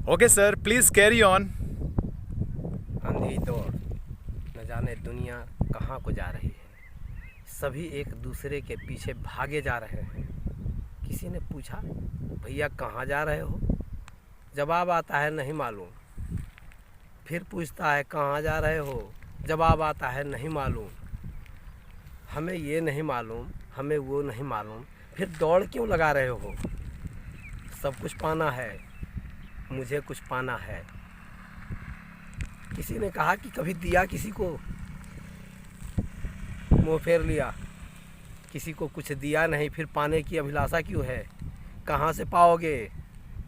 Okay sir, please carry on. अंधी दौड़, न जाने दुनिया कहाँ को जा रही है। सभी एक दूसरे के पीछे भागे जा रहे हैं। किसी ने पूछा, भैया कहाँ जा रहे हो? जवाब आता है नहीं मालूम। फिर पूछता है कहाँ जा रहे हो? जवाब आता है नहीं मालूम। हमें ये नहीं मालूम, हमें वो नहीं मालूम, फिर दौड़ क्यों लगा रहे हो? सब कुछ पाना है, मुझे कुछ पाना है। किसी ने कहा कि कभी दिया किसी को, मुँह फेर लिया। किसी को कुछ दिया नहीं, फिर पाने की अभिलाषा क्यों है? कहाँ से पाओगे?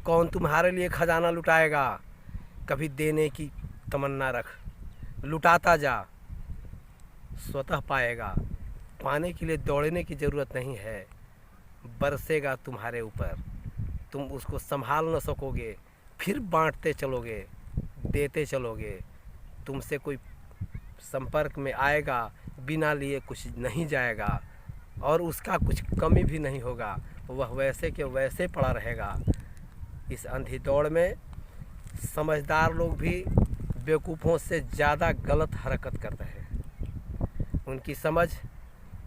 कौन तुम्हारे लिए खजाना लुटाएगा? कभी देने की तमन्ना रख, लुटाता जा, स्वतः पाएगा। पाने के लिए दौड़ने की ज़रूरत नहीं है, बरसेगा तुम्हारे ऊपर। तुम उसको संभाल न सकोगे, फिर बांटते चलोगे, देते चलोगे। तुमसे कोई संपर्क में आएगा, बिना लिए कुछ नहीं जाएगा, और उसका कुछ कमी भी नहीं होगा। वह वैसे के वैसे पड़ा रहेगा। इस अंधी दौड़ में समझदार लोग भी बेवकूफ़ों से ज़्यादा गलत हरकत कर रहे हैं। उनकी समझ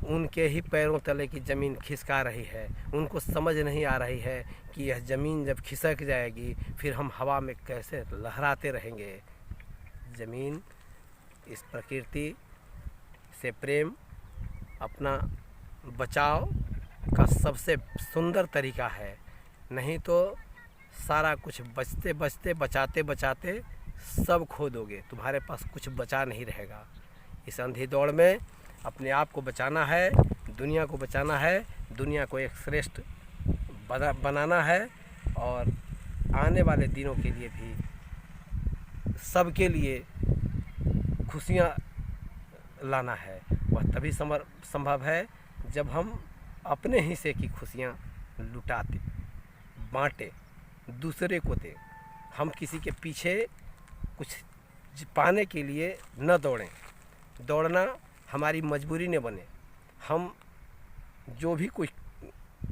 उनके ही पैरों तले की ज़मीन खिसका रही है। उनको समझ नहीं आ रही है कि यह ज़मीन जब खिसक जाएगी, फिर हम हवा में कैसे लहराते रहेंगे। ज़मीन, इस प्रकृति से प्रेम, अपना बचाव का सबसे सुंदर तरीका है। नहीं तो सारा कुछ बचते बचते, बचाते बचाते सब खो दोगे। तुम्हारे पास कुछ बचा नहीं रहेगा। इस अंधी दौड़ में अपने आप को बचाना है, दुनिया को बचाना है, दुनिया को एक श्रेष्ठ बनाना है, और आने वाले दिनों के लिए भी सबके लिए खुशियाँ लाना है। वह तभी संभव है जब हम अपने हिस्से की खुशियाँ लुटाते, बांटे, दूसरे को दें। हम किसी के पीछे कुछ पाने के लिए न दौड़ें। दौड़ना हमारी मजबूरी न बने। हम जो भी कुछ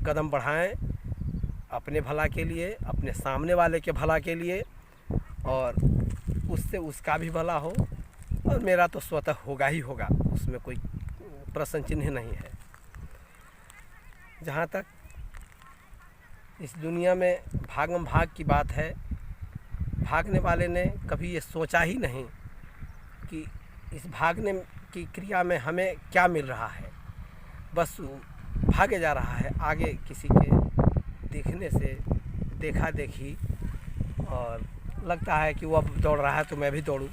कदम बढ़ाएं, अपने भला के लिए, अपने सामने वाले के भला के लिए, और उससे उसका भी भला हो, और मेरा तो स्वतः होगा ही होगा, उसमें कोई प्रश्न चिन्ह नहीं है। जहाँ तक इस दुनिया में भागम भाग की बात है, भागने वाले ने कभी ये सोचा ही नहीं कि इस भागने की क्रिया में हमें क्या मिल रहा है। बस भागे जा रहा है आगे, किसी के देखने से देखा देखी, और लगता है कि वह दौड़ रहा है तो मैं भी दौड़ूं,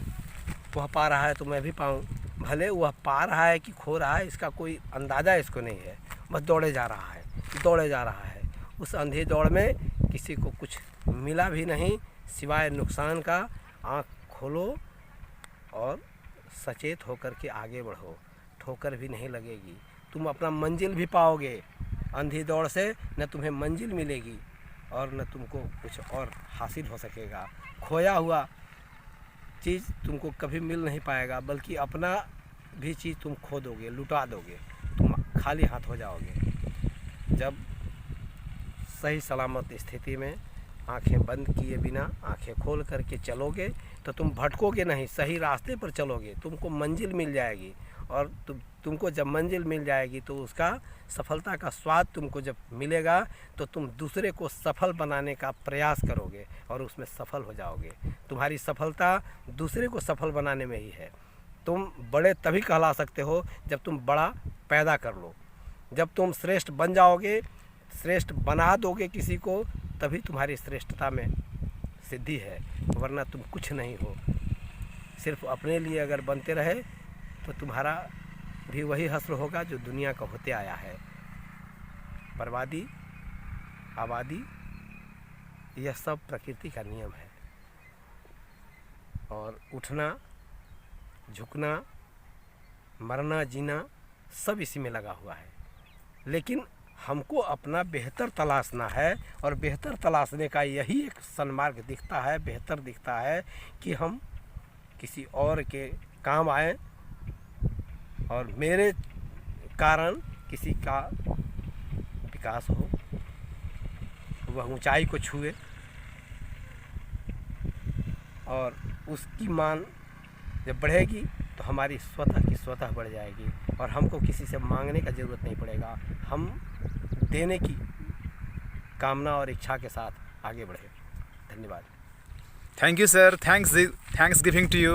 वह पा रहा है तो मैं भी पाऊं। भले वह पा रहा है कि खो रहा है, इसका कोई अंदाज़ा इसको नहीं है। बस दौड़े जा रहा है, दौड़े जा रहा है। उस अंधी दौड़ में किसी को कुछ मिला भी नहीं सिवाय नुकसान का। आँख खोलो और सचेत होकर के आगे बढ़ो, ठोकर भी नहीं लगेगी। तुम अपना मंजिल भी पाओगे। अंधी दौड़ से न तुम्हें मंजिल मिलेगी और न तुमको कुछ और हासिल हो सकेगा। खोया हुआ चीज़ तुमको कभी मिल नहीं पाएगा, बल्कि अपना भी चीज़ तुम खो दोगे, लुटा दोगे, तुम खाली हाथ हो जाओगे। जब सही सलामत स्थिति में आंखें बंद किए बिना आंखें खोल करके चलोगे तो तुम भटकोगे नहीं, सही रास्ते पर चलोगे, तुमको मंजिल मिल जाएगी। और तुमको जब मंजिल मिल जाएगी तो उसका सफलता का स्वाद तुमको जब मिलेगा तो तुम दूसरे को सफल बनाने का प्रयास करोगे और उसमें सफल हो जाओगे। तुम्हारी सफलता दूसरे को सफल बनाने में ही है। तुम बड़े तभी कहला सकते हो जब तुम बड़ा पैदा कर लो। जब तुम श्रेष्ठ बन जाओगे, श्रेष्ठ बना दोगे किसी को, तभी तुम्हारी श्रेष्ठता में सिद्धि है, वरना तुम कुछ नहीं हो। सिर्फ अपने लिए अगर बनते रहे तो तुम्हारा भी वही हश्र होगा जो दुनिया का होते आया है। बर्बादी, आबादी, यह सब प्रकृति का नियम है। और उठना, झुकना, मरना, जीना सब इसी में लगा हुआ है। लेकिन हमको अपना बेहतर तलाशना है, और बेहतर तलाशने का यही एक सन्मार्ग दिखता है, बेहतर दिखता है कि हम किसी और के काम आए और मेरे कारण किसी का विकास हो, वह ऊंचाई को छुए। और उसकी मान जब बढ़ेगी तो हमारी स्वतः की स्वतः बढ़ जाएगी और हमको किसी से मांगने का ज़रूरत नहीं पड़ेगा। हम देने की कामना और इच्छा के साथ आगे बढ़े। धन्यवाद। Thank you, sir. Thanks giving to you.